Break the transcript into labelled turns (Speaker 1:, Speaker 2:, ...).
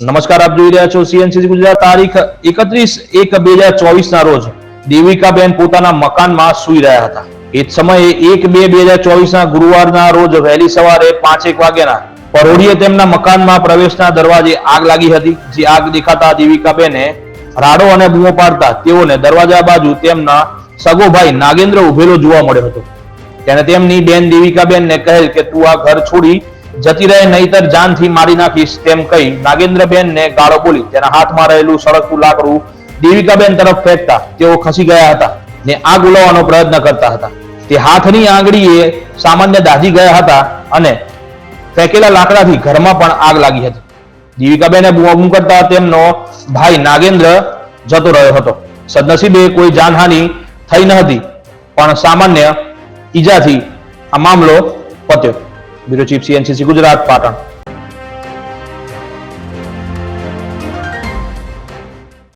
Speaker 1: નમસ્કાર, આપ જોઈ રહ્યા છો સીએનસીસી ગુજરાત. તારીખ 31/1/2024 ના રોજ દેવિકાબેન પોતાના મકાનમાં સૂઈ રહ્યા હતા. એ જ સમયે 1/2/2024 ના ગુરુવારના રોજ વહેલી સવારે 5:01 વાગ્યાના પરોઢિયે તેમના મકાનમાં પ્રવેશના દરવાજે આગ લાગી હતી. જે આગ દેખાતા દેવિકાબેને રાડો અને બૂમો પાડતા તેઓને દરવાજા બાજુ તેમના સગો ભાઈ નાગેન્દ્ર ઉભેલો જોવા મળ્યો હતો. તેને તેમની બેન દેવિકાબેનને કહેલ કે તું આ ઘર છોડી જતી રહે, નહીતર જાનથી મારી નાખીશ તેમ કહી નાગેન્દ્રબેનને ગાળો બોલી તેના હાથમાં રહેલું સળગતું લાકડું દેવિકાબેન તરફ ફેંકતા તેઓ ખસી ગયા હતા ને આગ ઓલવવાનો પ્રયત્ન કરતા હતા. તે હાથની આંગળીએ સામાન્ય દાઝી ગયા હતા અને ફેંકેલા લાકડાથી ઘરમાં પણ આગ લાગી હતી. દેવિકાબેને બૂમાબૂમ કરતા તેમનો ભાઈ નાગેન્દ્ર જતો રહ્યો હતો. સદનસીબે કોઈ જાનહાનિ થઈ ન હતી, પણ સામાન્ય ઈજાથી આ મામલો પત્યો. Bureau chief, CNCC Gujarat, Patan.